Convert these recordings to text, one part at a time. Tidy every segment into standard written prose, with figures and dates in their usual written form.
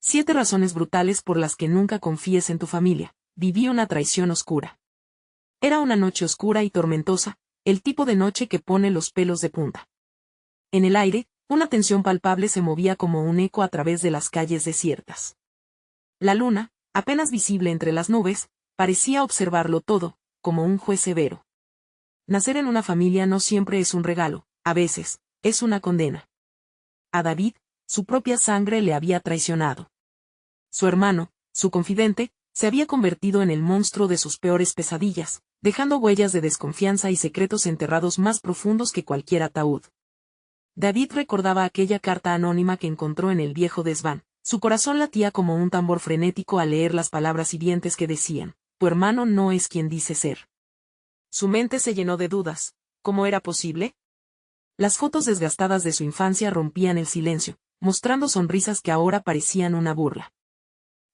7 razones brutales por las que nunca confíes en tu familia. Viví una traición oscura. Era una noche oscura y tormentosa, el tipo de noche que pone los pelos de punta. En el aire, una tensión palpable se movía como un eco a través de las calles desiertas. La luna, apenas visible entre las nubes, parecía observarlo todo, como un juez severo. Nacer en una familia no siempre es un regalo, a veces, es una condena. A David, su propia sangre le había traicionado. Su hermano, su confidente, se había convertido en el monstruo de sus peores pesadillas, dejando huellas de desconfianza y secretos enterrados más profundos que cualquier ataúd. David recordaba aquella carta anónima que encontró en el viejo desván. Su corazón latía como un tambor frenético al leer las palabras hirientes que decían: tu hermano no es quien dice ser. Su mente se llenó de dudas. ¿Cómo era posible? Las fotos desgastadas de su infancia rompían el silencio, mostrando sonrisas que ahora parecían una burla.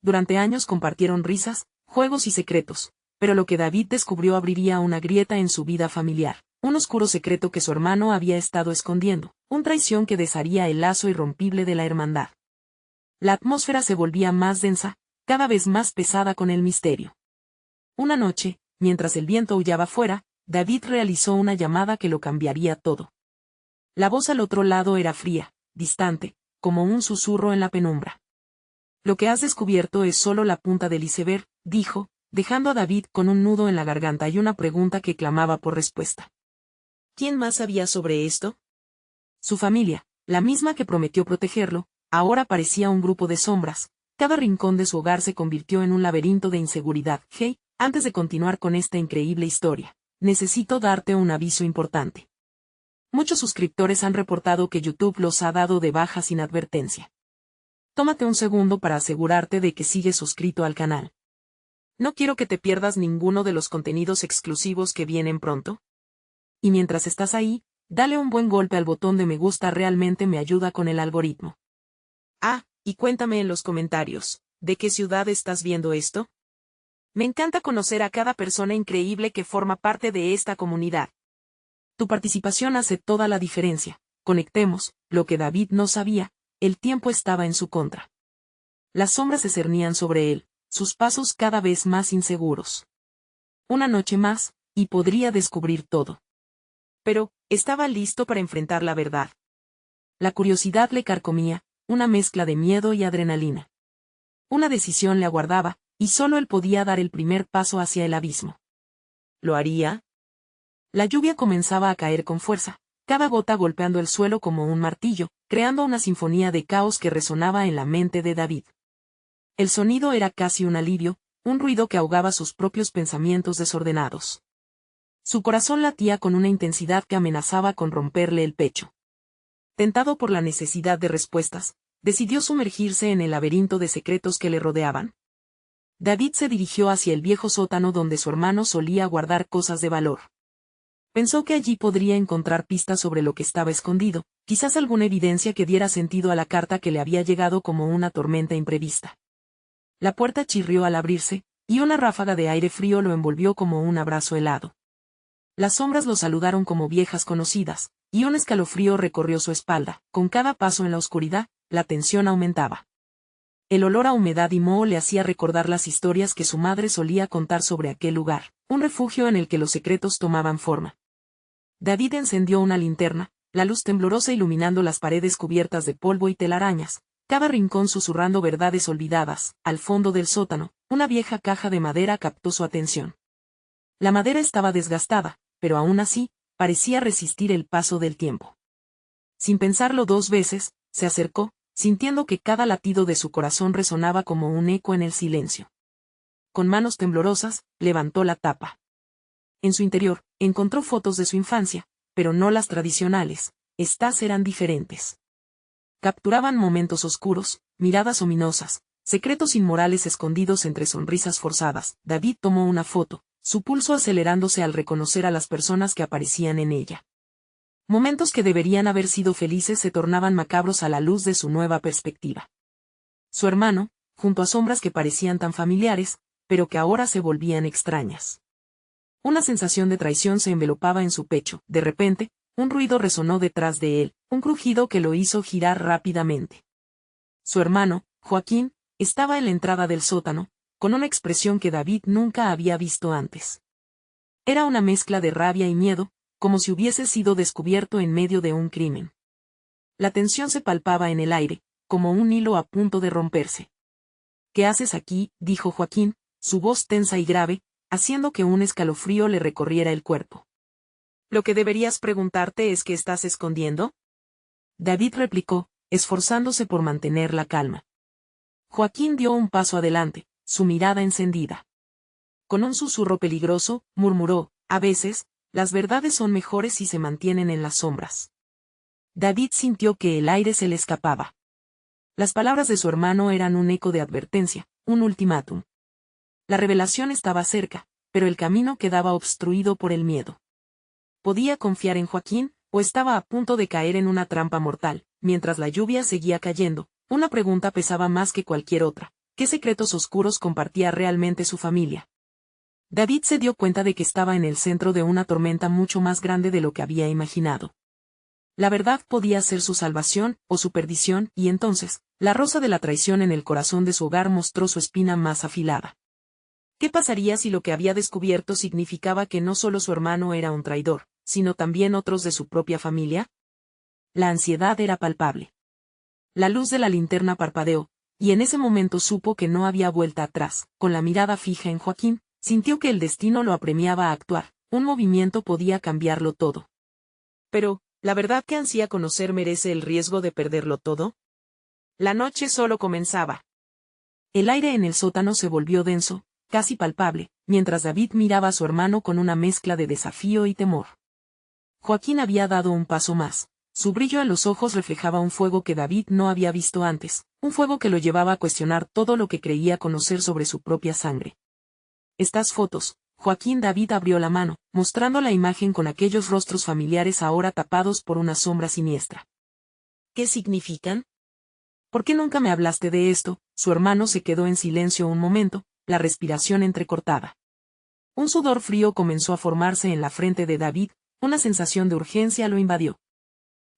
Durante años compartieron risas, juegos y secretos, pero lo que David descubrió abriría una grieta en su vida familiar, un oscuro secreto que su hermano había estado escondiendo, una traición que desharía el lazo irrompible de la hermandad. La atmósfera se volvía más densa, cada vez más pesada con el misterio. Una noche, mientras el viento aullaba fuera, David realizó una llamada que lo cambiaría todo. La voz al otro lado era fría, distante, como un susurro en la penumbra. Lo que has descubierto es solo la punta del iceberg, dijo, dejando a David con un nudo en la garganta y una pregunta que clamaba por respuesta. ¿Quién más sabía sobre esto? Su familia, la misma que prometió protegerlo, ahora parecía un grupo de sombras. Cada rincón de su hogar se convirtió en un laberinto de inseguridad. Hey, antes de continuar con esta increíble historia, necesito darte un aviso importante. Muchos suscriptores han reportado que YouTube los ha dado de baja sin advertencia. Tómate un segundo para asegurarte de que sigues suscrito al canal. No quiero que te pierdas ninguno de los contenidos exclusivos que vienen pronto. Y mientras estás ahí, dale un buen golpe al botón de me gusta, realmente me ayuda con el algoritmo. Ah, y cuéntame en los comentarios, ¿de qué ciudad estás viendo esto? Me encanta conocer a cada persona increíble que forma parte de esta comunidad. Tu participación hace toda la diferencia. Conectemos. Lo que David no sabía, el tiempo estaba en su contra. Las sombras se cernían sobre él, sus pasos cada vez más inseguros. Una noche más, y podría descubrir todo. Pero, estaba listo para enfrentar la verdad. La curiosidad le carcomía, una mezcla de miedo y adrenalina. Una decisión le aguardaba, y solo él podía dar el primer paso hacia el abismo. ¿Lo haría? La lluvia comenzaba a caer con fuerza, cada gota golpeando el suelo como un martillo, creando una sinfonía de caos que resonaba en la mente de David. El sonido era casi un alivio, un ruido que ahogaba sus propios pensamientos desordenados. Su corazón latía con una intensidad que amenazaba con romperle el pecho. Tentado por la necesidad de respuestas, decidió sumergirse en el laberinto de secretos que le rodeaban. David se dirigió hacia el viejo sótano donde su hermano solía guardar cosas de valor. Pensó que allí podría encontrar pistas sobre lo que estaba escondido, quizás alguna evidencia que diera sentido a la carta que le había llegado como una tormenta imprevista. La puerta chirrió al abrirse, y una ráfaga de aire frío lo envolvió como un abrazo helado. Las sombras lo saludaron como viejas conocidas, y un escalofrío recorrió su espalda. Con cada paso en la oscuridad, la tensión aumentaba. El olor a humedad y moho le hacía recordar las historias que su madre solía contar sobre aquel lugar, un refugio en el que los secretos tomaban forma. David encendió una linterna, la luz temblorosa iluminando las paredes cubiertas de polvo y telarañas, cada rincón susurrando verdades olvidadas. Al fondo del sótano, una vieja caja de madera captó su atención. La madera estaba desgastada, pero aún así, parecía resistir el paso del tiempo. Sin pensarlo 2 veces, se acercó, sintiendo que cada latido de su corazón resonaba como un eco en el silencio. Con manos temblorosas, levantó la tapa. En su interior, encontró fotos de su infancia, pero no las tradicionales. Estas eran diferentes. Capturaban momentos oscuros, miradas ominosas, secretos inmorales escondidos entre sonrisas forzadas. David tomó una foto, su pulso acelerándose al reconocer a las personas que aparecían en ella. Momentos que deberían haber sido felices se tornaban macabros a la luz de su nueva perspectiva. Su hermano, junto a sombras que parecían tan familiares, pero que ahora se volvían extrañas. Una sensación de traición se envelopaba en su pecho. De repente, un ruido resonó detrás de él, un crujido que lo hizo girar rápidamente. Su hermano, Joaquín, Estaba en la entrada del sótano, con una expresión que David nunca había visto antes. Era una mezcla de rabia y miedo, como si hubiese sido descubierto en medio de un crimen. La tensión se palpaba en el aire, como un hilo a punto de romperse. «¿Qué haces aquí?», dijo Joaquín, su voz tensa y grave, haciendo que un escalofrío le recorriera el cuerpo. «Lo que deberías preguntarte es ¿qué estás escondiendo?», David replicó, esforzándose por mantener la calma. Joaquín dio un paso adelante, su mirada encendida. Con un susurro peligroso, murmuró, «A veces, las verdades son mejores si se mantienen en las sombras». David sintió que el aire se le escapaba. Las palabras de su hermano eran un eco de advertencia, un ultimátum. La revelación estaba cerca, pero el camino quedaba obstruido por el miedo. ¿Podía confiar en Joaquín, o estaba a punto de caer en una trampa mortal? Mientras la lluvia seguía cayendo, una pregunta pesaba más que cualquier otra: ¿qué secretos oscuros compartía realmente su familia? David se dio cuenta de que estaba en el centro de una tormenta mucho más grande de lo que había imaginado. La verdad podía ser su salvación, o su perdición, y entonces, la rosa de la traición en el corazón de su hogar mostró su espina más afilada. ¿Qué pasaría si lo que había descubierto significaba que no solo su hermano era un traidor, sino también otros de su propia familia? La ansiedad era palpable. La luz de la linterna parpadeó, y en ese momento supo que no había vuelta atrás. Con la mirada fija en Joaquín, sintió que el destino lo apremiaba a actuar, un movimiento podía cambiarlo todo. Pero, ¿la verdad que ansía conocer merece el riesgo de perderlo todo? La noche solo comenzaba. El aire en el sótano se volvió denso, casi palpable, mientras David miraba a su hermano con una mezcla de desafío y temor. Joaquín había dado un paso más. Su brillo a los ojos reflejaba un fuego que David no había visto antes, un fuego que lo llevaba a cuestionar todo lo que creía conocer sobre su propia sangre. Estas fotos. Joaquín. David abrió la mano, mostrando la imagen con aquellos rostros familiares ahora tapados por una sombra siniestra. ¿Qué significan? ¿Por qué nunca me hablaste de esto? Su hermano se quedó en silencio un momento, la respiración entrecortada. Un sudor frío comenzó a formarse en la frente de David, una sensación de urgencia lo invadió.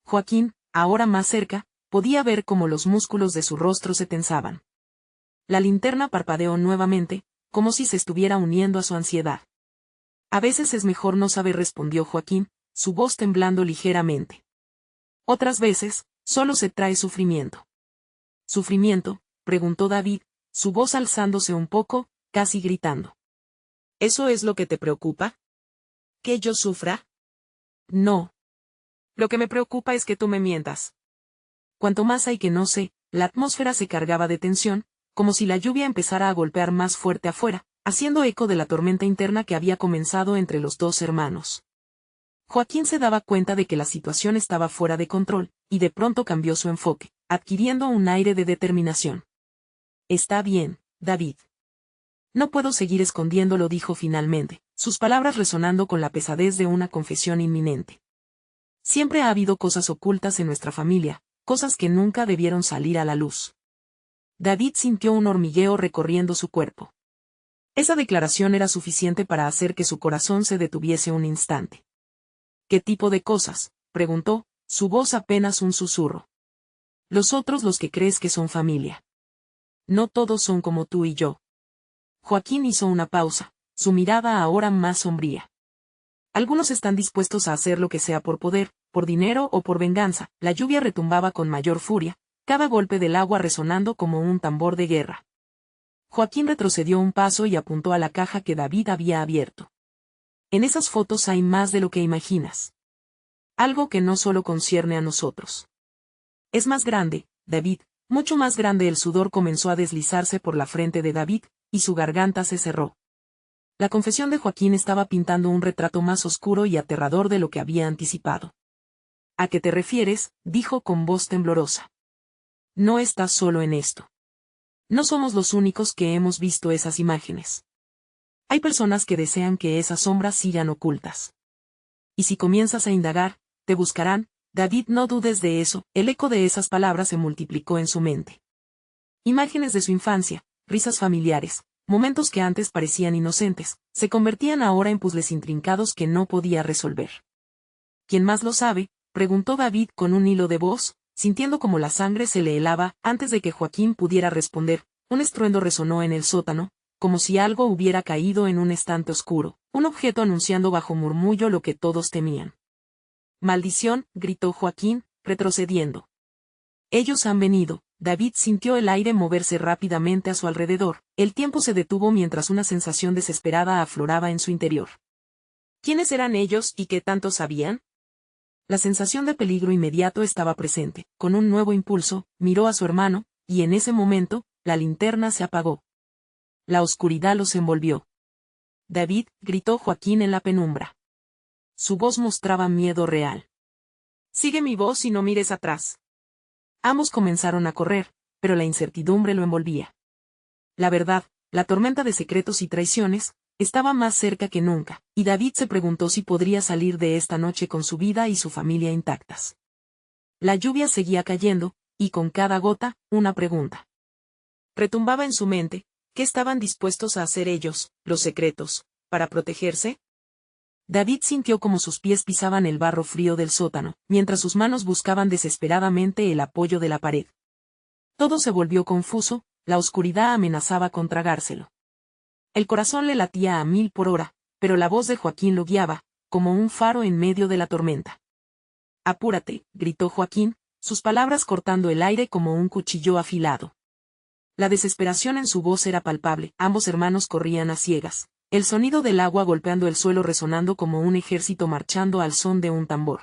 Joaquín, ahora más cerca, podía ver cómo los músculos de su rostro se tensaban. La linterna parpadeó nuevamente, como si se estuviera uniendo a su ansiedad. A veces es mejor no saber, respondió Joaquín, su voz temblando ligeramente. Otras veces, solo se trae sufrimiento. ¿Sufrimiento?, preguntó David, su voz alzándose un poco, casi gritando. ¿Eso es lo que te preocupa? ¿Que yo sufra? No. Lo que me preocupa es que tú me mientas. Cuanto más hay que no sé, la atmósfera se cargaba de tensión, como si la lluvia empezara a golpear más fuerte afuera, haciendo eco de la tormenta interna que había comenzado entre los dos hermanos. Joaquín se daba cuenta de que la situación estaba fuera de control, y de pronto cambió su enfoque, adquiriendo un aire de determinación. Está bien, David. No puedo seguir escondiéndolo, dijo finalmente, sus palabras resonando con la pesadez de una confesión inminente. Siempre ha habido cosas ocultas en nuestra familia, cosas que nunca debieron salir a la luz. David sintió un hormigueo recorriendo su cuerpo. Esa declaración era suficiente para hacer que su corazón se detuviese un instante. ¿Qué tipo de cosas?, preguntó, su voz apenas un susurro. Los otros, los que crees que son familia. No todos son como tú y yo. Joaquín hizo una pausa, su mirada ahora más sombría. Algunos están dispuestos a hacer lo que sea por poder, por dinero o por venganza. La lluvia retumbaba con mayor furia, cada golpe del agua resonando como un tambor de guerra. Joaquín retrocedió un paso y apuntó a la caja que David había abierto. En esas fotos hay más de lo que imaginas. Algo que no solo concierne a nosotros. Es más grande, David, mucho más grande. El sudor comenzó a deslizarse por la frente de David, y su garganta se cerró. La confesión de Joaquín estaba pintando un retrato más oscuro y aterrador de lo que había anticipado. ¿A qué te refieres?, dijo con voz temblorosa. No estás solo en esto. No somos los únicos que hemos visto esas imágenes. Hay personas que desean que esas sombras sigan ocultas. Y si comienzas a indagar, te buscarán. David, no dudes de eso. El eco de esas palabras se multiplicó en su mente. Imágenes de su infancia, risas familiares, momentos que antes parecían inocentes, se convertían ahora en puzzles intrincados que no podía resolver. ¿Quién más lo sabe?, preguntó David con un hilo de voz, sintiendo como la sangre se le helaba. Antes de que Joaquín pudiera responder, un estruendo resonó en el sótano, como si algo hubiera caído en un estante oscuro, un objeto anunciando bajo murmullo lo que todos temían. «¡Maldición!», gritó Joaquín, retrocediendo. «Ellos han venido». David sintió el aire moverse rápidamente a su alrededor, el tiempo se detuvo mientras una sensación desesperada afloraba en su interior. ¿Quiénes eran ellos y qué tanto sabían? La sensación de peligro inmediato estaba presente. Con un nuevo impulso, miró a su hermano, y en ese momento, la linterna se apagó. La oscuridad los envolvió. «David», gritó Joaquín en la penumbra. Su voz mostraba miedo real. «Sigue mi voz y no mires atrás». Ambos comenzaron a correr, pero la incertidumbre lo envolvía. La verdad, la tormenta de secretos y traiciones, estaba más cerca que nunca, y David se preguntó si podría salir de esta noche con su vida y su familia intactas. La lluvia seguía cayendo, y con cada gota, una pregunta. Retumbaba en su mente, ¿qué estaban dispuestos a hacer ellos, los secretos, para protegerse? David sintió como sus pies pisaban el barro frío del sótano, mientras sus manos buscaban desesperadamente el apoyo de la pared. Todo se volvió confuso, la oscuridad amenazaba con tragárselo. El corazón le latía a 1000 por hora, pero la voz de Joaquín lo guiaba, como un faro en medio de la tormenta. «Apúrate», gritó Joaquín, sus palabras cortando el aire como un cuchillo afilado. La desesperación en su voz era palpable, ambos hermanos corrían a ciegas. El sonido del agua golpeando el suelo resonando como un ejército marchando al son de un tambor.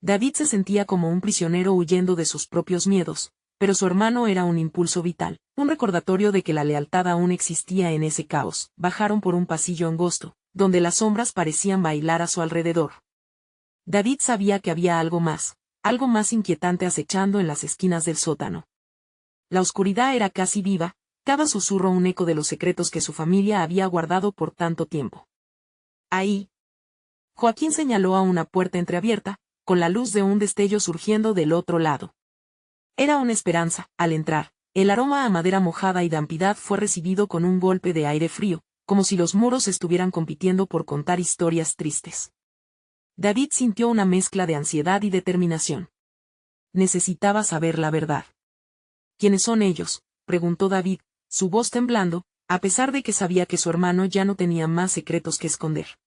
David se sentía como un prisionero huyendo de sus propios miedos, pero su hermano era un impulso vital, un recordatorio de que la lealtad aún existía en ese caos. Bajaron por un pasillo angosto, donde las sombras parecían bailar a su alrededor. David sabía que había algo más inquietante acechando en las esquinas del sótano. La oscuridad era casi viva, cada susurro un eco de los secretos que su familia había guardado por tanto tiempo. Ahí. Joaquín señaló a una puerta entreabierta, con la luz de un destello surgiendo del otro lado. Era una esperanza. Al entrar, el aroma a madera mojada y dampidad fue recibido con un golpe de aire frío, como si los muros estuvieran compitiendo por contar historias tristes. David sintió una mezcla de ansiedad y determinación. Necesitaba saber la verdad. ¿Quiénes son ellos?, preguntó David, su voz temblando, a pesar de que sabía que su hermano ya no tenía más secretos que esconder.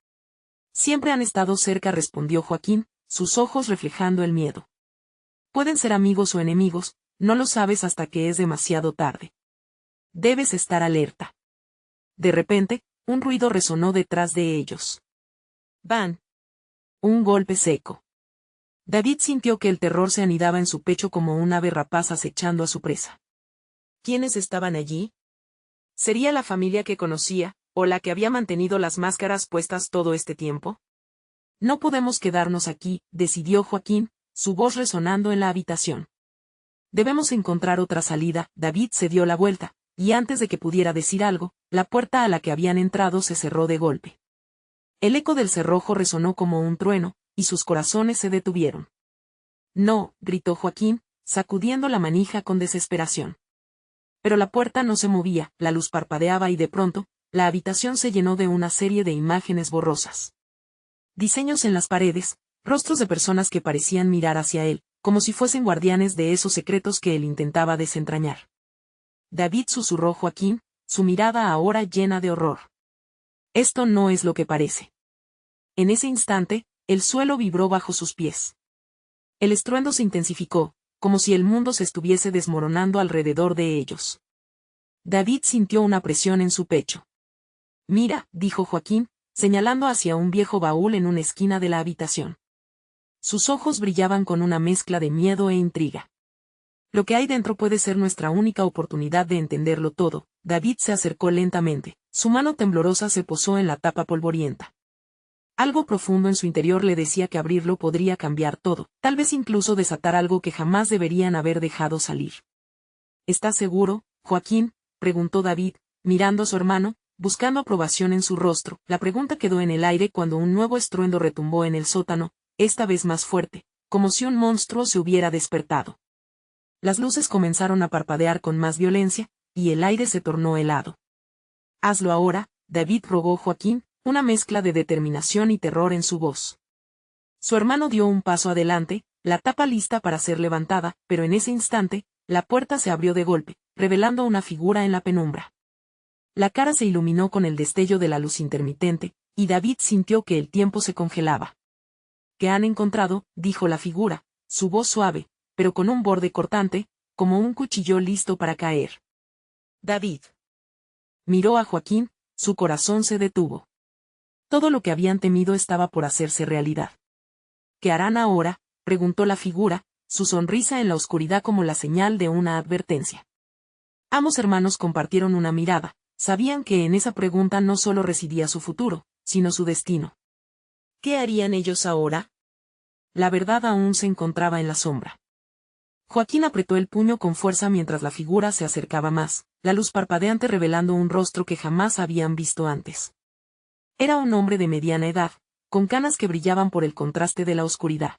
«Siempre han estado cerca», respondió Joaquín, sus ojos reflejando el miedo. «Pueden ser amigos o enemigos, no lo sabes hasta que es demasiado tarde. Debes estar alerta». De repente, un ruido resonó detrás de ellos. «Van». Un golpe seco. David sintió que el terror se anidaba en su pecho como un ave rapaz acechando a su presa. ¿Quiénes estaban allí? ¿Sería la familia que conocía, o la que había mantenido las máscaras puestas todo este tiempo? «No podemos quedarnos aquí», decidió Joaquín, su voz resonando en la habitación. «Debemos encontrar otra salida». David se dio la vuelta, y antes de que pudiera decir algo, la puerta a la que habían entrado se cerró de golpe. El eco del cerrojo resonó como un trueno, y sus corazones se detuvieron. «No», gritó Joaquín, sacudiendo la manija con desesperación. Pero la puerta no se movía, la luz parpadeaba y de pronto, la habitación se llenó de una serie de imágenes borrosas. Diseños en las paredes, rostros de personas que parecían mirar hacia él, como si fuesen guardianes de esos secretos que él intentaba desentrañar. «David», susurró Joaquín, su mirada ahora llena de horror. «Esto no es lo que parece». En ese instante, el suelo vibró bajo sus pies. El estruendo se intensificó, como si el mundo se estuviese desmoronando alrededor de ellos. David sintió una presión en su pecho. «Mira», dijo Joaquín, señalando hacia un viejo baúl en una esquina de la habitación. Sus ojos brillaban con una mezcla de miedo e intriga. «Lo que hay dentro puede ser nuestra única oportunidad de entenderlo todo». David se acercó lentamente, su mano temblorosa se posó en la tapa polvorienta. Algo profundo en su interior le decía que abrirlo podría cambiar todo, tal vez incluso desatar algo que jamás deberían haber dejado salir. «¿Estás seguro, Joaquín?», preguntó David, mirando a su hermano, buscando aprobación en su rostro. La pregunta quedó en el aire cuando un nuevo estruendo retumbó en el sótano, esta vez más fuerte, como si un monstruo se hubiera despertado. Las luces comenzaron a parpadear con más violencia, y el aire se tornó helado. «Hazlo ahora», David rogó Joaquín, una mezcla de determinación y terror en su voz. Su hermano dio un paso adelante, la tapa lista para ser levantada, pero en ese instante, la puerta se abrió de golpe, revelando una figura en la penumbra. La cara se iluminó con el destello de la luz intermitente, y David sintió que el tiempo se congelaba. ¿Qué han encontrado?, dijo la figura, su voz suave, pero con un borde cortante, como un cuchillo listo para caer. David miró a Joaquín, su corazón se detuvo. Todo lo que habían temido estaba por hacerse realidad. ¿Qué harán ahora?, preguntó la figura, su sonrisa en la oscuridad como la señal de una advertencia. Ambos hermanos compartieron una mirada, sabían que en esa pregunta no solo residía su futuro, sino su destino. ¿Qué harían ellos ahora? La verdad aún se encontraba en la sombra. Joaquín apretó el puño con fuerza mientras la figura se acercaba más, la luz parpadeante revelando un rostro que jamás habían visto antes. Era un hombre de mediana edad, con canas que brillaban por el contraste de la oscuridad.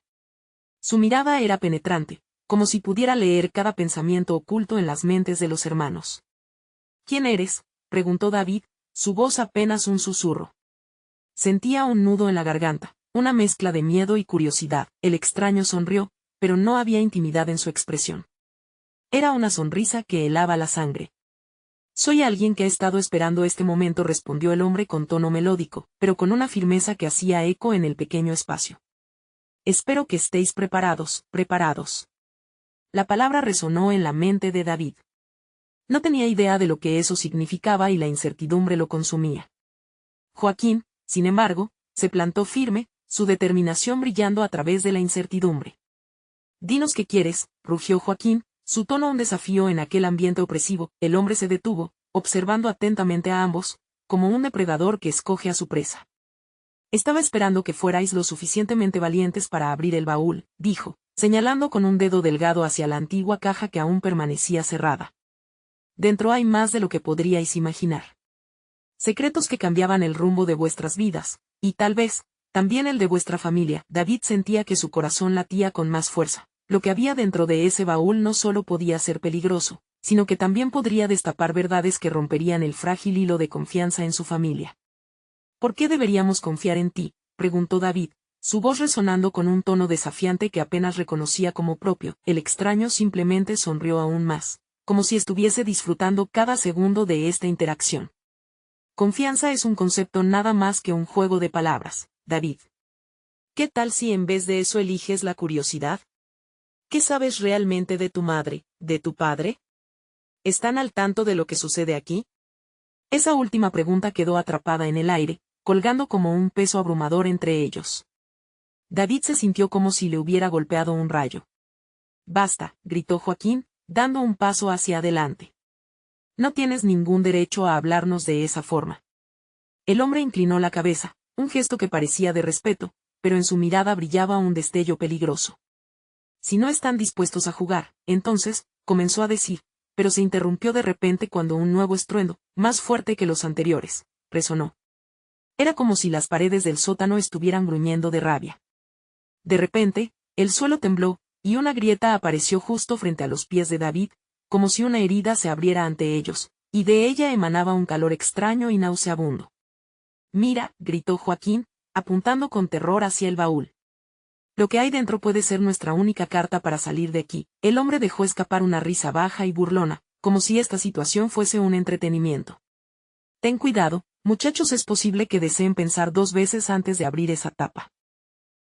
Su mirada era penetrante, como si pudiera leer cada pensamiento oculto en las mentes de los hermanos. ¿Quién eres?, preguntó David, su voz apenas un susurro. Sentía un nudo en la garganta, una mezcla de miedo y curiosidad. El extraño sonrió, pero no había intimidad en su expresión. Era una sonrisa que helaba la sangre. Soy alguien que ha estado esperando este momento, respondió el hombre con tono melódico, pero con una firmeza que hacía eco en el pequeño espacio. Espero que estéis preparados, preparados. La palabra resonó en la mente de David. No tenía idea de lo que eso significaba y la incertidumbre lo consumía. Joaquín, sin embargo, se plantó firme, su determinación brillando a través de la incertidumbre. Dinos qué quieres, rugió Joaquín, su tono un desafío en aquel ambiente opresivo. El hombre se detuvo, observando atentamente a ambos, como un depredador que escoge a su presa. Estaba esperando que fuerais lo suficientemente valientes para abrir el baúl, dijo, señalando con un dedo delgado hacia la antigua caja que aún permanecía cerrada. Dentro hay más de lo que podríais imaginar. Secretos que cambiaban el rumbo de vuestras vidas, y tal vez, también el de vuestra familia. David sentía que su corazón latía con más fuerza. Lo que había dentro de ese baúl no solo podía ser peligroso, sino que también podría destapar verdades que romperían el frágil hilo de confianza en su familia. ¿Por qué deberíamos confiar en ti?, preguntó David, su voz resonando con un tono desafiante que apenas reconocía como propio. El extraño simplemente sonrió aún más, como si estuviese disfrutando cada segundo de esta interacción. Confianza es un concepto nada más que un juego de palabras, David. ¿Qué tal si en vez de eso eliges la curiosidad? ¿Qué sabes realmente de tu madre, de tu padre? ¿Están al tanto de lo que sucede aquí? Esa última pregunta quedó atrapada en el aire, colgando como un peso abrumador entre ellos. David se sintió como si le hubiera golpeado un rayo. Basta, gritó Joaquín, dando un paso hacia adelante. No tienes ningún derecho a hablarnos de esa forma. El hombre inclinó la cabeza, un gesto que parecía de respeto, pero en su mirada brillaba un destello peligroso. Si no están dispuestos a jugar, entonces, comenzó a decir, pero se interrumpió de repente cuando un nuevo estruendo, más fuerte que los anteriores, resonó. Era como si las paredes del sótano estuvieran gruñendo de rabia. De repente, el suelo tembló, y una grieta apareció justo frente a los pies de David, como si una herida se abriera ante ellos, y de ella emanaba un calor extraño y nauseabundo. Mira, gritó Joaquín, apuntando con terror hacia el baúl. Lo que hay dentro puede ser nuestra única carta para salir de aquí. El hombre dejó escapar una risa baja y burlona, como si esta situación fuese un entretenimiento. Ten cuidado, muchachos, es posible que deseen pensar 2 veces antes de abrir esa tapa.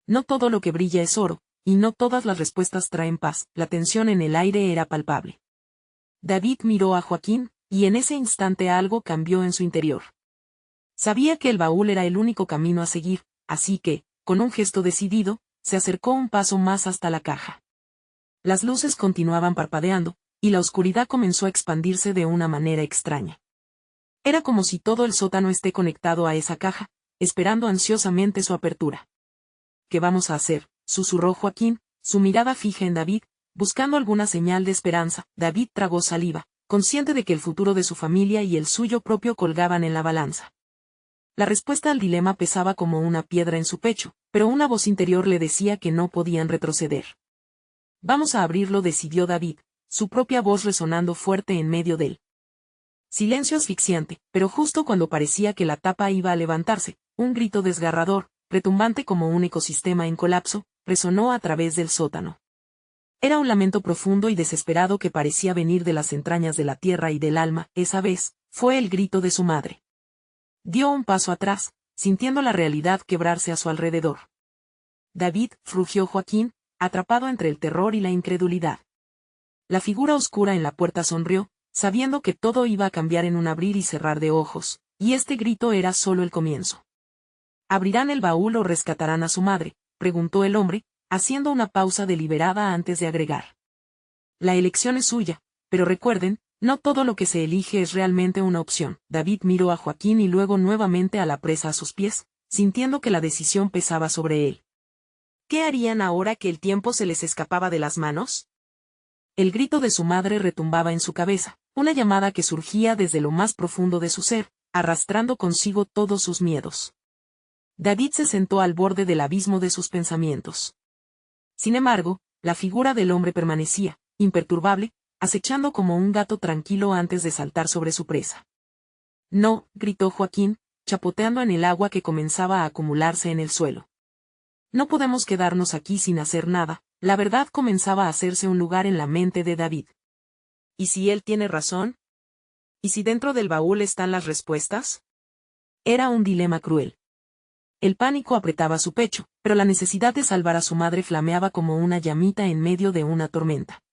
No todo lo que brilla es oro, y no todas las respuestas traen paz. La tensión en el aire era palpable. David miró a Joaquín, y en ese instante algo cambió en su interior. Sabía que el baúl era el único camino a seguir, así que, con un gesto decidido, se acercó un paso más hasta la caja. Las luces continuaban parpadeando, y la oscuridad comenzó a expandirse de una manera extraña. Era como si todo el sótano esté conectado a esa caja, esperando ansiosamente su apertura. ¿Qué vamos a hacer?, susurró Joaquín, su mirada fija en David, buscando alguna señal de esperanza. David tragó saliva, consciente de que el futuro de su familia y el suyo propio colgaban en la balanza. La respuesta al dilema pesaba como una piedra en su pecho, pero una voz interior le decía que no podían retroceder. Vamos a abrirlo, decidió David, su propia voz resonando fuerte en medio del silencio asfixiante, pero justo cuando parecía que la tapa iba a levantarse, un grito desgarrador, retumbante como un ecosistema en colapso, resonó a través del sótano. Era un lamento profundo y desesperado que parecía venir de las entrañas de la tierra y del alma. Esa vez, fue el grito de su madre. Dio un paso atrás, sintiendo la realidad quebrarse a su alrededor. David, rugió Joaquín, atrapado entre el terror y la incredulidad. La figura oscura en la puerta sonrió, sabiendo que todo iba a cambiar en un abrir y cerrar de ojos, y este grito era solo el comienzo. ¿Abrirán el baúl o rescatarán a su madre?, preguntó el hombre, haciendo una pausa deliberada antes de agregar. La elección es suya, pero recuerden, no todo lo que se elige es realmente una opción. David miró a Joaquín y luego nuevamente a la presa a sus pies, sintiendo que la decisión pesaba sobre él. ¿Qué harían ahora que el tiempo se les escapaba de las manos? El grito de su madre retumbaba en su cabeza, una llamada que surgía desde lo más profundo de su ser, arrastrando consigo todos sus miedos. David se sentó al borde del abismo de sus pensamientos. Sin embargo, la figura del hombre permanecía, imperturbable, acechando como un gato tranquilo antes de saltar sobre su presa. No, gritó Joaquín, chapoteando en el agua que comenzaba a acumularse en el suelo. No podemos quedarnos aquí sin hacer nada. La verdad comenzaba a hacerse un lugar en la mente de David. ¿Y si él tiene razón? ¿Y si dentro del baúl están las respuestas? Era un dilema cruel. El pánico apretaba su pecho, pero la necesidad de salvar a su madre flameaba como una llamita en medio de una tormenta.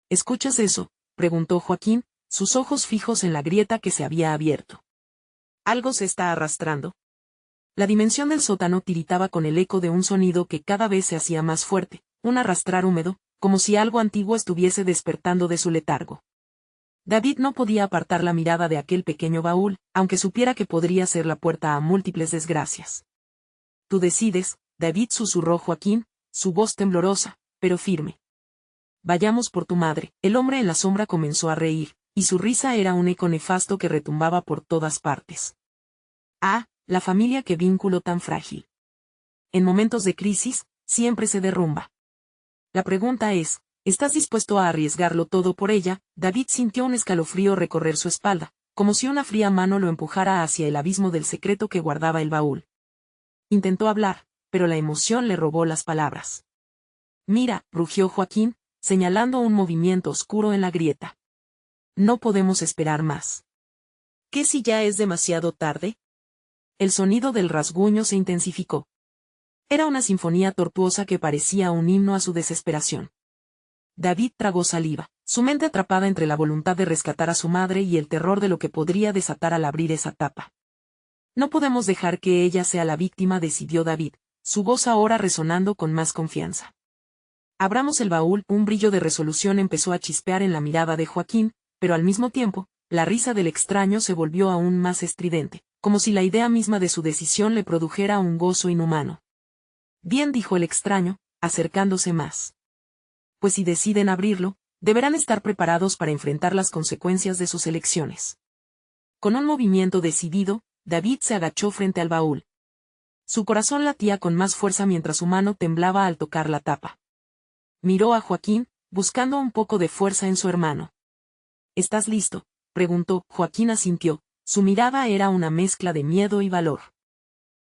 ¿Escuchas eso?, preguntó Joaquín, sus ojos fijos en la grieta que se había abierto. Algo se está arrastrando. La dimensión del sótano tiritaba con el eco de un sonido que cada vez se hacía más fuerte, un arrastrar húmedo, como si algo antiguo estuviese despertando de su letargo. David no podía apartar la mirada de aquel pequeño baúl, aunque supiera que podría ser la puerta a múltiples desgracias. Tú decides, David, susurró Joaquín, su voz temblorosa, pero firme. Vayamos por tu madre. El hombre en la sombra comenzó a reír, y su risa era un eco nefasto que retumbaba por todas partes. Ah, la familia, qué vínculo tan frágil. En momentos de crisis, siempre se derrumba. La pregunta es, ¿estás dispuesto a arriesgarlo todo por ella? David sintió un escalofrío recorrer su espalda, como si una fría mano lo empujara hacia el abismo del secreto que guardaba el baúl. Intentó hablar, pero la emoción le robó las palabras. Mira, rugió Joaquín, señalando un movimiento oscuro en la grieta. No podemos esperar más. ¿Qué si ya es demasiado tarde? El sonido del rasguño se intensificó. Era una sinfonía tortuosa que parecía un himno a su desesperación. David tragó saliva, su mente atrapada entre la voluntad de rescatar a su madre y el terror de lo que podría desatar al abrir esa tapa. No podemos dejar que ella sea la víctima, decidió David, su voz ahora resonando con más confianza. Abramos el baúl. Un brillo de resolución empezó a chispear en la mirada de Joaquín, pero al mismo tiempo, la risa del extraño se volvió aún más estridente, como si la idea misma de su decisión le produjera un gozo inhumano. Bien, dijo el extraño, acercándose más. Pues si deciden abrirlo, deberán estar preparados para enfrentar las consecuencias de sus elecciones. Con un movimiento decidido, David se agachó frente al baúl. Su corazón latía con más fuerza mientras su mano temblaba al tocar la tapa. Miró a Joaquín, buscando un poco de fuerza en su hermano. ¿Estás listo?, preguntó. Joaquín asintió, su mirada era una mezcla de miedo y valor.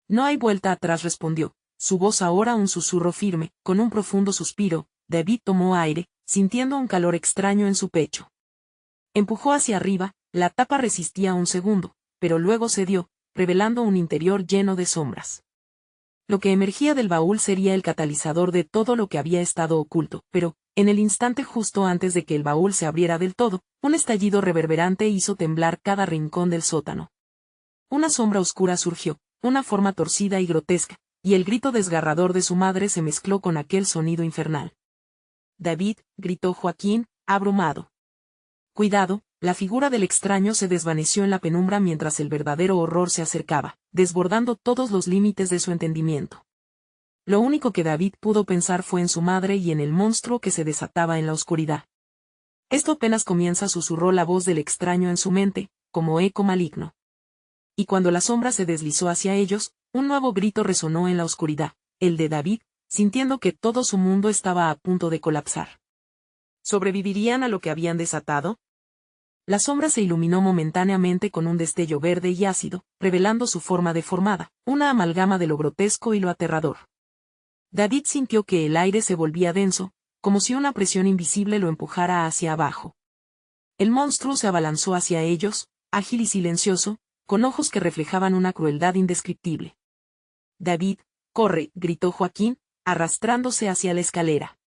No hay vuelta atrás, respondió, su voz ahora un susurro firme. Con un profundo suspiro, David tomó aire, sintiendo un calor extraño en su pecho. Empujó hacia arriba, la tapa resistía un segundo, pero luego cedió, revelando un interior lleno de sombras. Lo que emergía del baúl sería el catalizador de todo lo que había estado oculto, pero, en el instante justo antes de que el baúl se abriera del todo, un estallido reverberante hizo temblar cada rincón del sótano. Una sombra oscura surgió, una forma torcida y grotesca, y el grito desgarrador de su madre se mezcló con aquel sonido infernal. David, gritó Joaquín, abrumado. Cuidado, la figura del extraño se desvaneció en la penumbra mientras el verdadero horror se acercaba, desbordando todos los límites de su entendimiento. Lo único que David pudo pensar fue en su madre y en el monstruo que se desataba en la oscuridad. Esto apenas comienza, susurró la voz del extraño en su mente, como eco maligno. Y cuando la sombra se deslizó hacia ellos, un nuevo grito resonó en la oscuridad, el de David, sintiendo que todo su mundo estaba a punto de colapsar. ¿Sobrevivirían a lo que habían desatado? La sombra se iluminó momentáneamente con un destello verde y ácido, revelando su forma deformada, una amalgama de lo grotesco y lo aterrador. David sintió que el aire se volvía denso, como si una presión invisible lo empujara hacia abajo. El monstruo se abalanzó hacia ellos, ágil y silencioso, con ojos que reflejaban una crueldad indescriptible. «David, corre», gritó Joaquín, arrastrándose hacia la escalera.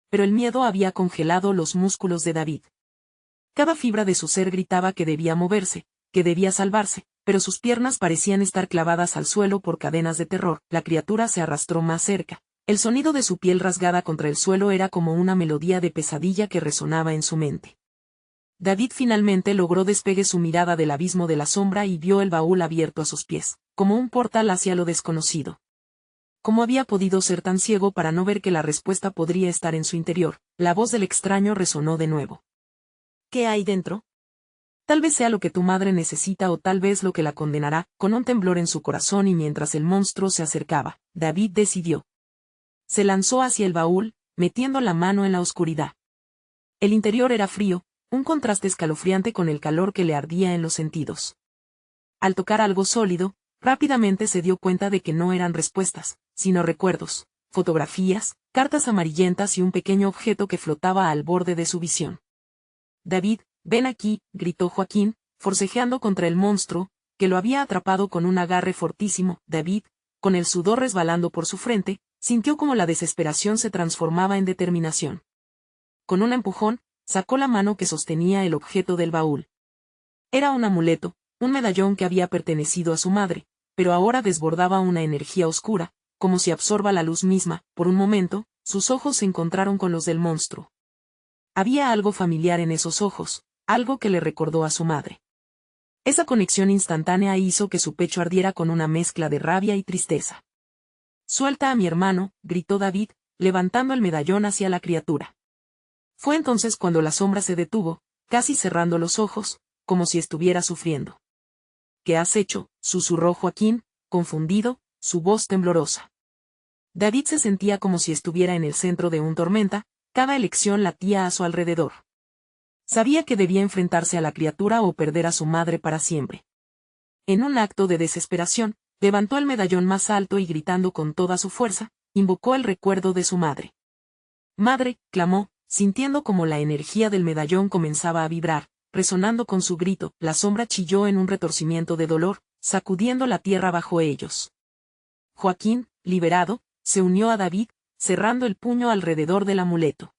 Pero el miedo había congelado los músculos de David. Cada fibra de su ser gritaba que debía moverse, que debía salvarse, pero sus piernas parecían estar clavadas al suelo por cadenas de terror. La criatura se arrastró más cerca. El sonido de su piel rasgada contra el suelo era como una melodía de pesadilla que resonaba en su mente. David finalmente logró despegue su mirada del abismo de la sombra y vio el baúl abierto a sus pies, como un portal hacia lo desconocido. ¿Cómo había podido ser tan ciego para no ver que la respuesta podría estar en su interior? La voz del extraño resonó de nuevo. «¿Qué hay dentro? Tal vez sea lo que tu madre necesita o tal vez lo que la condenará». Con un temblor en su corazón y mientras el monstruo se acercaba, David decidió. Se lanzó hacia el baúl, metiendo la mano en la oscuridad. El interior era frío, un contraste escalofriante con el calor que le ardía en los sentidos. Al tocar algo sólido, rápidamente se dio cuenta de que no eran respuestas, sino recuerdos, fotografías, cartas amarillentas y un pequeño objeto que flotaba al borde de su visión. «David, ven aquí», gritó Joaquín, forcejeando contra el monstruo, que lo había atrapado con un agarre fortísimo. David, con el sudor resbalando por su frente, sintió como la desesperación se transformaba en determinación. Con un empujón, sacó la mano que sostenía el objeto del baúl. Era un amuleto, un medallón que había pertenecido a su madre, pero ahora desbordaba una energía oscura, como si absorba la luz misma. Por un momento, sus ojos se encontraron con los del monstruo. Había algo familiar en esos ojos, algo que le recordó a su madre. Esa conexión instantánea hizo que su pecho ardiera con una mezcla de rabia y tristeza. «Suelta a mi hermano», gritó David, levantando el medallón hacia la criatura. Fue entonces cuando la sombra se detuvo, casi cerrando los ojos, como si estuviera sufriendo. «¿Qué has hecho?», susurró Joaquín, confundido, su voz temblorosa. David se sentía como si estuviera en el centro de una tormenta, cada elección latía a su alrededor. Sabía que debía enfrentarse a la criatura o perder a su madre para siempre. En un acto de desesperación, levantó el medallón más alto y gritando con toda su fuerza, invocó el recuerdo de su madre. «Madre», clamó, sintiendo como la energía del medallón comenzaba a vibrar, resonando con su grito. La sombra chilló en un retorcimiento de dolor, sacudiendo la tierra bajo ellos. Joaquín, liberado, se unió a David, cerrando el puño alrededor del amuleto.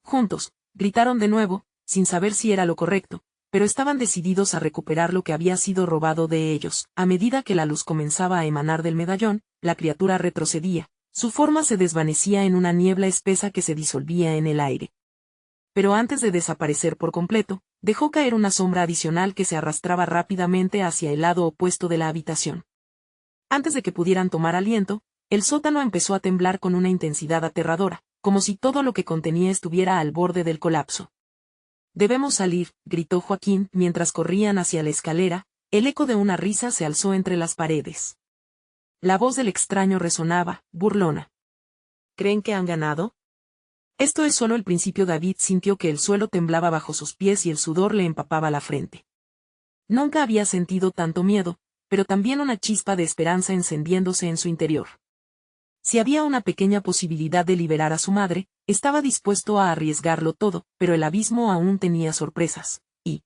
Juntos, gritaron de nuevo, sin saber si era lo correcto, pero estaban decididos a recuperar lo que había sido robado de ellos. A medida que la luz comenzaba a emanar del medallón, la criatura retrocedía, su forma se desvanecía en una niebla espesa que se disolvía en el aire. Pero antes de desaparecer por completo, dejó caer una sombra adicional que se arrastraba rápidamente hacia el lado opuesto de la habitación. Antes de que pudieran tomar aliento, el sótano empezó a temblar con una intensidad aterradora, como si todo lo que contenía estuviera al borde del colapso. «Debemos salir», gritó Joaquín mientras corrían hacia la escalera. El eco de una risa se alzó entre las paredes. La voz del extraño resonaba, burlona. «¿Creen que han ganado?». Esto es solo el principio. David sintió que el suelo temblaba bajo sus pies y el sudor le empapaba la frente. Nunca había sentido tanto miedo, pero también una chispa de esperanza encendiéndose en su interior. Si había una pequeña posibilidad de liberar a su madre, estaba dispuesto a arriesgarlo todo, pero el abismo aún tenía sorpresas, y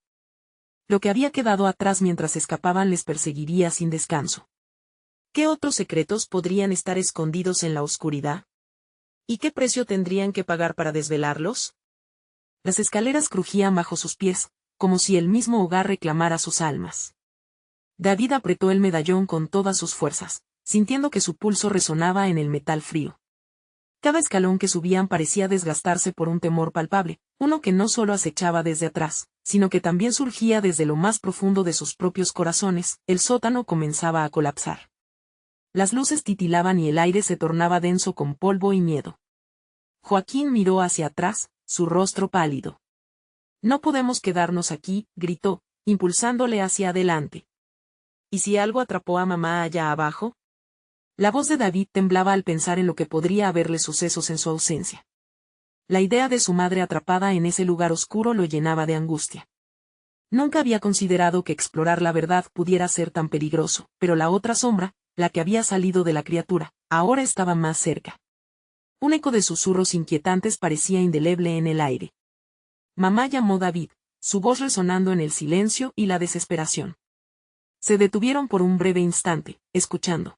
lo que había quedado atrás mientras escapaban les perseguiría sin descanso. ¿Qué otros secretos podrían estar escondidos en la oscuridad? ¿Y qué precio tendrían que pagar para desvelarlos? Las escaleras crujían bajo sus pies, como si el mismo hogar reclamara sus almas. David apretó el medallón con todas sus fuerzas, sintiendo que su pulso resonaba en el metal frío. Cada escalón que subían parecía desgastarse por un temor palpable, uno que no solo acechaba desde atrás, sino que también surgía desde lo más profundo de sus propios corazones. El sótano comenzaba a colapsar. Las luces titilaban y el aire se tornaba denso con polvo y miedo. Joaquín miró hacia atrás, su rostro pálido. «No podemos quedarnos aquí», gritó, impulsándole hacia adelante. «¿Y si algo atrapó a mamá allá abajo?». La voz de David temblaba al pensar en lo que podría haberle sucesos en su ausencia. La idea de su madre atrapada en ese lugar oscuro lo llenaba de angustia. Nunca había considerado que explorar la verdad pudiera ser tan peligroso, pero la otra sombra, la que había salido de la criatura, ahora estaba más cerca. Un eco de susurros inquietantes parecía indeleble en el aire. Mamá, llamó David, su voz resonando en el silencio y la desesperación. Se detuvieron por un breve instante, escuchando.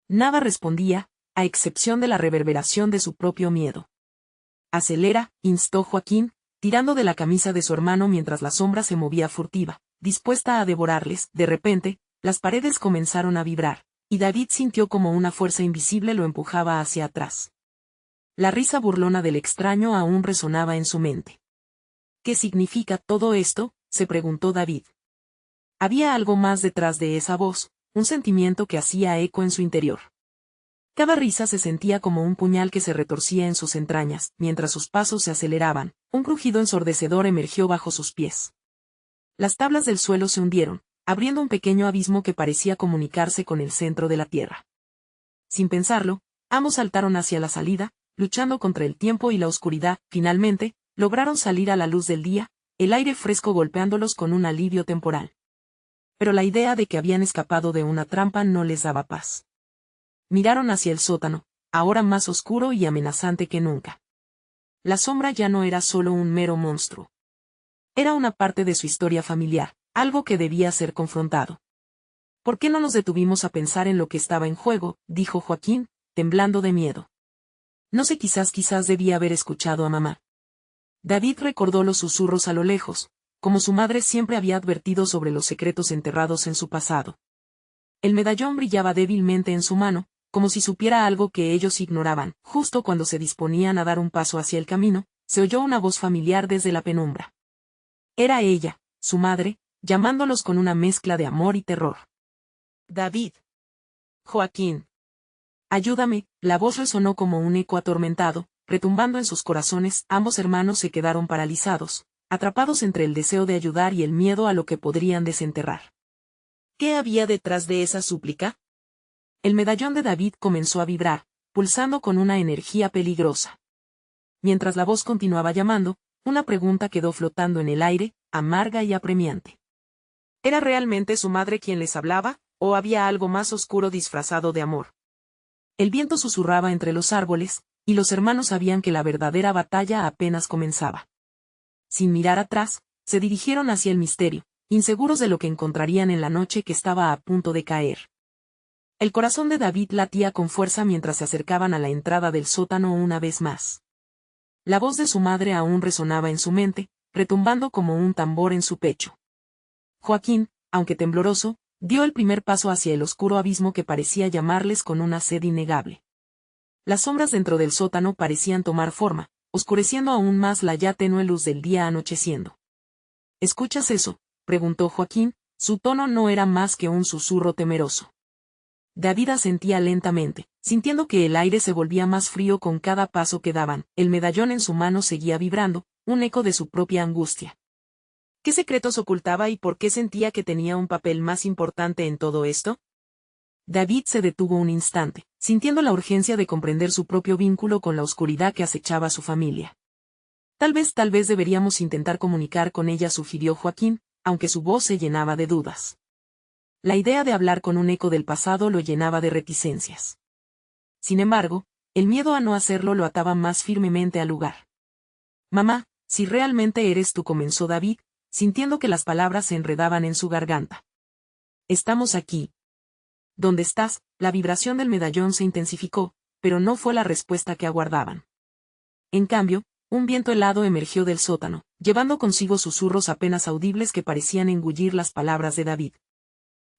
Nada respondía, a excepción de la reverberación de su propio miedo. Acelera, instó Joaquín, tirando de la camisa de su hermano mientras la sombra se movía furtiva, dispuesta a devorarles. De repente, las paredes comenzaron a vibrar, y David sintió como una fuerza invisible lo empujaba hacia atrás. La risa burlona del extraño aún resonaba en su mente. ¿Qué significa todo esto?, se preguntó David. Había algo más detrás de esa voz, un sentimiento que hacía eco en su interior. Cada risa se sentía como un puñal que se retorcía en sus entrañas, mientras sus pasos se aceleraban, un crujido ensordecedor emergió bajo sus pies. Las tablas del suelo se hundieron, abriendo un pequeño abismo que parecía comunicarse con el centro de la tierra. Sin pensarlo, ambos saltaron hacia la salida, luchando contra el tiempo y la oscuridad. Finalmente, lograron salir a la luz del día, el aire fresco golpeándolos con un alivio temporal. Pero la idea de que habían escapado de una trampa no les daba paz. Miraron hacia el sótano, ahora más oscuro y amenazante que nunca. La sombra ya no era solo un mero monstruo. Era una parte de su historia familiar, algo que debía ser confrontado. ¿Por qué no nos detuvimos a pensar en lo que estaba en juego?, dijo Joaquín, temblando de miedo. No sé, quizás debía haber escuchado a mamá. David recordó los susurros a lo lejos, como su madre siempre había advertido sobre los secretos enterrados en su pasado. El medallón brillaba débilmente en su mano, como si supiera algo que ellos ignoraban. Justo cuando se disponían a dar un paso hacia el camino, se oyó una voz familiar desde la penumbra. Era ella, su madre, llamándolos con una mezcla de amor y terror. David. Joaquín. Ayúdame, la voz resonó como un eco atormentado, retumbando en sus corazones. Ambos hermanos se quedaron paralizados, atrapados entre el deseo de ayudar y el miedo a lo que podrían desenterrar. ¿Qué había detrás de esa súplica? El medallón de David comenzó a vibrar, pulsando con una energía peligrosa. Mientras la voz continuaba llamando, una pregunta quedó flotando en el aire, amarga y apremiante. ¿Era realmente su madre quien les hablaba, o había algo más oscuro disfrazado de amor? El viento susurraba entre los árboles, y los hermanos sabían que la verdadera batalla apenas comenzaba. Sin mirar atrás, se dirigieron hacia el misterio, inseguros de lo que encontrarían en la noche que estaba a punto de caer. El corazón de David latía con fuerza mientras se acercaban a la entrada del sótano una vez más. La voz de su madre aún resonaba en su mente, retumbando como un tambor en su pecho. Joaquín, aunque tembloroso, dio el primer paso hacia el oscuro abismo que parecía llamarles con una sed innegable. Las sombras dentro del sótano parecían tomar forma, oscureciendo aún más la ya tenue luz del día anocheciendo. ¿Escuchas eso?, preguntó Joaquín, su tono no era más que un susurro temeroso. David asentía lentamente, sintiendo que el aire se volvía más frío con cada paso que daban. El medallón en su mano seguía vibrando, un eco de su propia angustia. ¿Qué secretos ocultaba y por qué sentía que tenía un papel más importante en todo esto? David se detuvo un instante, sintiendo la urgencia de comprender su propio vínculo con la oscuridad que acechaba a su familia. Tal vez deberíamos intentar comunicar con ella, sugirió Joaquín, aunque su voz se llenaba de dudas. La idea de hablar con un eco del pasado lo llenaba de reticencias. Sin embargo, el miedo a no hacerlo lo ataba más firmemente al lugar. Mamá, si realmente eres tú, comenzó David, sintiendo que las palabras se enredaban en su garganta. Estamos aquí. ¿Dónde estás? La vibración del medallón se intensificó, pero no fue la respuesta que aguardaban. En cambio, un viento helado emergió del sótano, llevando consigo susurros apenas audibles que parecían engullir las palabras de David.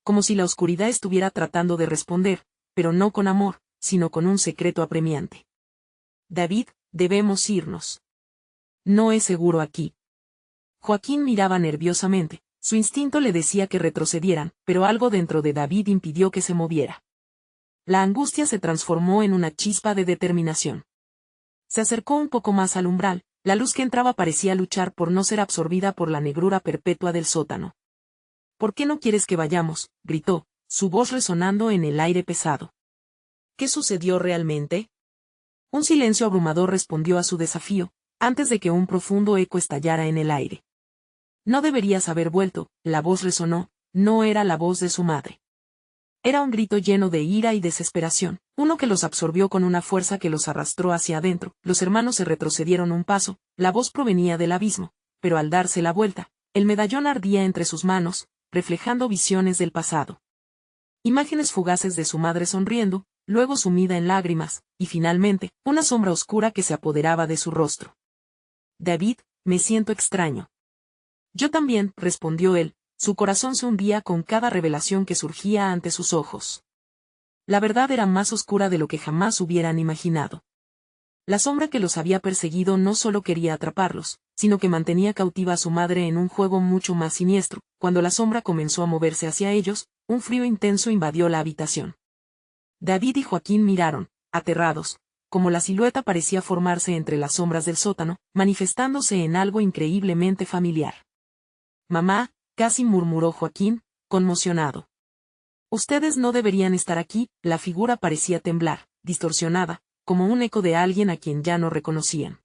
Como si la oscuridad estuviera tratando de responder, pero no con amor, sino con un secreto apremiante. David, debemos irnos. No es seguro aquí. Joaquín miraba nerviosamente, su instinto le decía que retrocedieran, pero algo dentro de David impidió que se moviera. La angustia se transformó en una chispa de determinación. Se acercó un poco más al umbral, la luz que entraba parecía luchar por no ser absorbida por la negrura perpetua del sótano. ¿Por qué no quieres que vayamos?, gritó, su voz resonando en el aire pesado. ¿Qué sucedió realmente? Un silencio abrumador respondió a su desafío, antes de que un profundo eco estallara en el aire. No deberías haber vuelto, la voz resonó, no era la voz de su madre. Era un grito lleno de ira y desesperación, uno que los absorbió con una fuerza que los arrastró hacia adentro. Los hermanos se retrocedieron un paso, la voz provenía del abismo, pero al darse la vuelta, el medallón ardía entre sus manos, reflejando visiones del pasado. Imágenes fugaces de su madre sonriendo, luego sumida en lágrimas, y finalmente, una sombra oscura que se apoderaba de su rostro. David, me siento extraño. Yo también, respondió él, su corazón se hundía con cada revelación que surgía ante sus ojos. La verdad era más oscura de lo que jamás hubieran imaginado. La sombra que los había perseguido no solo quería atraparlos, sino que mantenía cautiva a su madre en un juego mucho más siniestro. Cuando la sombra comenzó a moverse hacia ellos, un frío intenso invadió la habitación. David y Joaquín miraron, aterrados, como la silueta parecía formarse entre las sombras del sótano, manifestándose en algo increíblemente familiar. Mamá, casi murmuró Joaquín, conmocionado. Ustedes no deberían estar aquí. La figura parecía temblar, distorsionada, como un eco de alguien a quien ya no reconocían.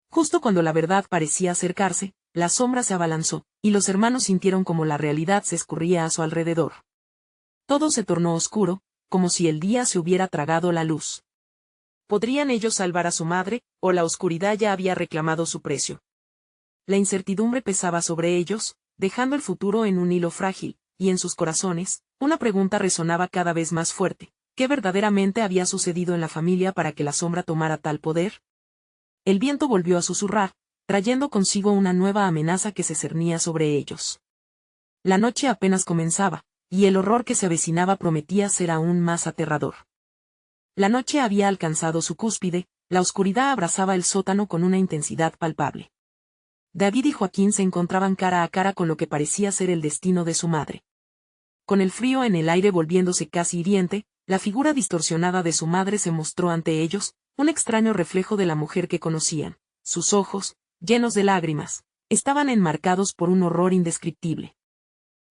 Justo cuando la verdad parecía acercarse, la sombra se abalanzó, y los hermanos sintieron como la realidad se escurría a su alrededor. Todo se tornó oscuro, como si el día se hubiera tragado la luz. ¿Podrían ellos salvar a su madre, o la oscuridad ya había reclamado su precio? La incertidumbre pesaba sobre ellos, dejando el futuro en un hilo frágil, y en sus corazones, una pregunta resonaba cada vez más fuerte: ¿qué verdaderamente había sucedido en la familia para que la sombra tomara tal poder? El viento volvió a susurrar, trayendo consigo una nueva amenaza que se cernía sobre ellos. La noche apenas comenzaba, y el horror que se avecinaba prometía ser aún más aterrador. La noche había alcanzado su cúspide, la oscuridad abrazaba el sótano con una intensidad palpable. David y Joaquín se encontraban cara a cara con lo que parecía ser el destino de su madre. Con el frío en el aire volviéndose casi hiriente, la figura distorsionada de su madre se mostró ante ellos, un extraño reflejo de la mujer que conocían. Sus ojos, llenos de lágrimas, estaban enmarcados por un horror indescriptible.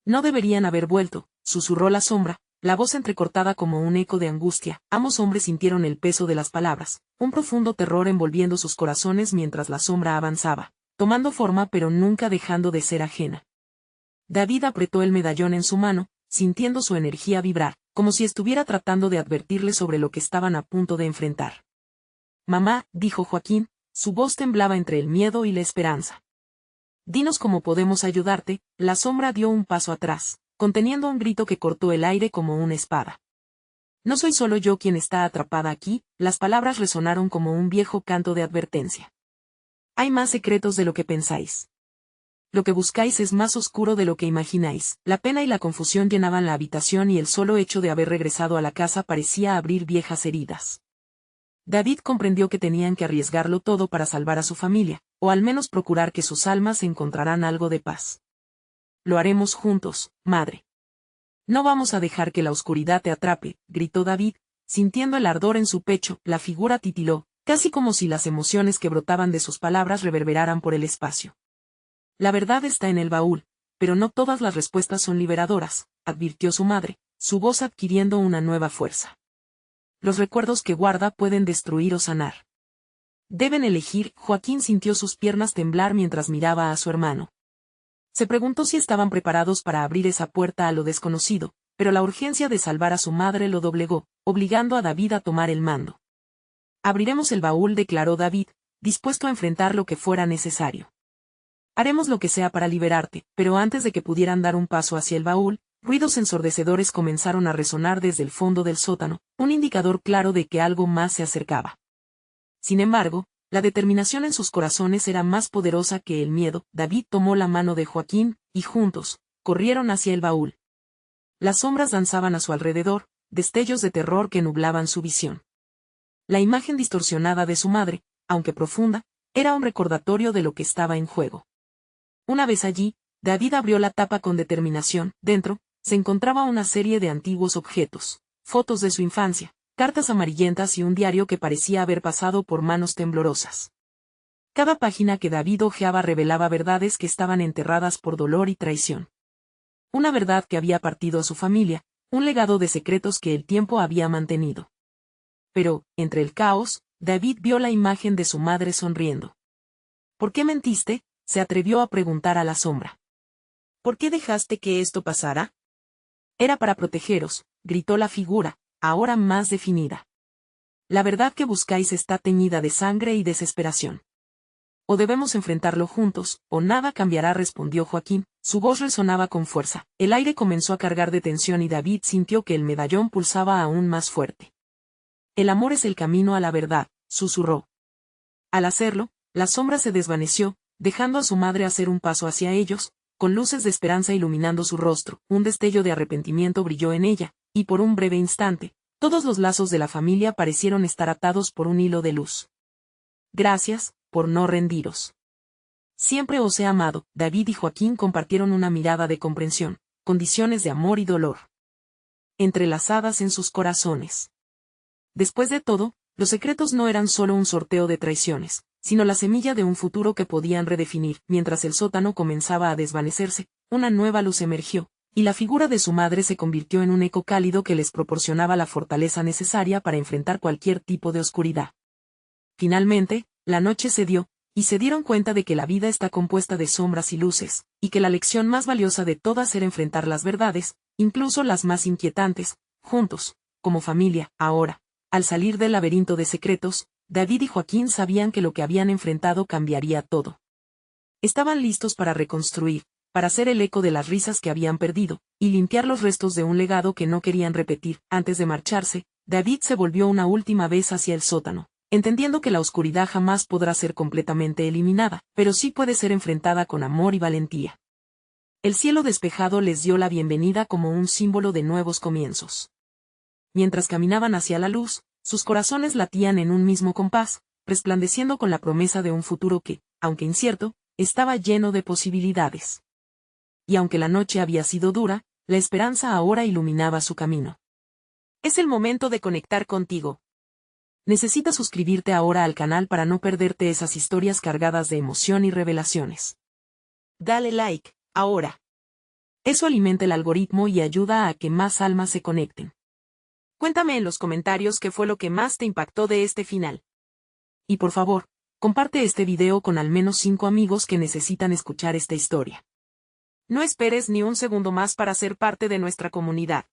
No deberían haber vuelto, susurró la sombra, la voz entrecortada como un eco de angustia. Ambos hombres sintieron el peso de las palabras, un profundo terror envolviendo sus corazones mientras la sombra avanzaba, tomando forma pero nunca dejando de ser ajena. David apretó el medallón en su mano, sintiendo su energía vibrar, como si estuviera tratando de advertirle sobre lo que estaban a punto de enfrentar. Mamá, dijo Joaquín, su voz temblaba entre el miedo y la esperanza. Dinos cómo podemos ayudarte. La sombra dio un paso atrás, conteniendo un grito que cortó el aire como una espada. No soy solo yo quien está atrapada aquí. Las palabras resonaron como un viejo canto de advertencia. Hay más secretos de lo que pensáis. Lo que buscáis es más oscuro de lo que imagináis. La pena y la confusión llenaban la habitación y el solo hecho de haber regresado a la casa parecía abrir viejas heridas. David comprendió que tenían que arriesgarlo todo para salvar a su familia, o al menos procurar que sus almas encontraran algo de paz. Lo haremos juntos, madre. No vamos a dejar que la oscuridad te atrape, gritó David, sintiendo el ardor en su pecho. La figura titiló, casi como si las emociones que brotaban de sus palabras reverberaran por el espacio. La verdad está en el baúl, pero no todas las respuestas son liberadoras, advirtió su madre, su voz adquiriendo una nueva fuerza. Los recuerdos que guarda pueden destruir o sanar. Deben elegir. Joaquín sintió sus piernas temblar mientras miraba a su hermano. Se preguntó si estaban preparados para abrir esa puerta a lo desconocido, pero la urgencia de salvar a su madre lo doblegó, obligando a David a tomar el mando. Abriremos el baúl, declaró David, dispuesto a enfrentar lo que fuera necesario. Haremos lo que sea para liberarte. Pero antes de que pudieran dar un paso hacia el baúl, ruidos ensordecedores comenzaron a resonar desde el fondo del sótano, un indicador claro de que algo más se acercaba. Sin embargo, la determinación en sus corazones era más poderosa que el miedo. David tomó la mano de Joaquín, y juntos, corrieron hacia el baúl. Las sombras danzaban a su alrededor, destellos de terror que nublaban su visión. La imagen distorsionada de su madre, aunque profunda, era un recordatorio de lo que estaba en juego. Una vez allí, David abrió la tapa con determinación. Dentro, se encontraba una serie de antiguos objetos, fotos de su infancia, cartas amarillentas y un diario que parecía haber pasado por manos temblorosas. Cada página que David hojeaba revelaba verdades que estaban enterradas por dolor y traición. Una verdad que había partido a su familia, un legado de secretos que el tiempo había mantenido. Pero, entre el caos, David vio la imagen de su madre sonriendo. ¿Por qué mentiste?, se atrevió a preguntar a la sombra. ¿Por qué dejaste que esto pasara? Era para protegeros, gritó la figura, ahora más definida. La verdad que buscáis está teñida de sangre y desesperación. O debemos enfrentarlo juntos, o nada cambiará, respondió Joaquín, su voz resonaba con fuerza. El aire comenzó a cargar de tensión y David sintió que el medallón pulsaba aún más fuerte. El amor es el camino a la verdad, susurró. Al hacerlo, la sombra se desvaneció, dejando a su madre hacer un paso hacia ellos, con luces de esperanza iluminando su rostro. Un destello de arrepentimiento brilló en ella, y por un breve instante, todos los lazos de la familia parecieron estar atados por un hilo de luz. Gracias, por no rendiros. Siempre os he amado. David y Joaquín compartieron una mirada de comprensión, condiciones de amor y dolor, entrelazadas en sus corazones. Después de todo, los secretos no eran solo un sorteo de traiciones, sino la semilla de un futuro que podían redefinir. Mientras el sótano comenzaba a desvanecerse, una nueva luz emergió, y la figura de su madre se convirtió en un eco cálido que les proporcionaba la fortaleza necesaria para enfrentar cualquier tipo de oscuridad. Finalmente, la noche cedió, y se dieron cuenta de que la vida está compuesta de sombras y luces, y que la lección más valiosa de todas era enfrentar las verdades, incluso las más inquietantes, juntos, como familia. Ahora, al salir del laberinto de secretos, David y Joaquín sabían que lo que habían enfrentado cambiaría todo. Estaban listos para reconstruir, para ser el eco de las risas que habían perdido, y limpiar los restos de un legado que no querían repetir. Antes de marcharse, David se volvió una última vez hacia el sótano, entendiendo que la oscuridad jamás podrá ser completamente eliminada, pero sí puede ser enfrentada con amor y valentía. El cielo despejado les dio la bienvenida como un símbolo de nuevos comienzos. Mientras caminaban hacia la luz, sus corazones latían en un mismo compás, resplandeciendo con la promesa de un futuro que, aunque incierto, estaba lleno de posibilidades. Y aunque la noche había sido dura, la esperanza ahora iluminaba su camino. Es el momento de conectar contigo. Necesitas suscribirte ahora al canal para no perderte esas historias cargadas de emoción y revelaciones. Dale like, ahora. Eso alimenta el algoritmo y ayuda a que más almas se conecten. Cuéntame en los comentarios qué fue lo que más te impactó de este final. Y por favor, comparte este video con al menos 5 amigos que necesitan escuchar esta historia. No esperes ni un segundo más para ser parte de nuestra comunidad.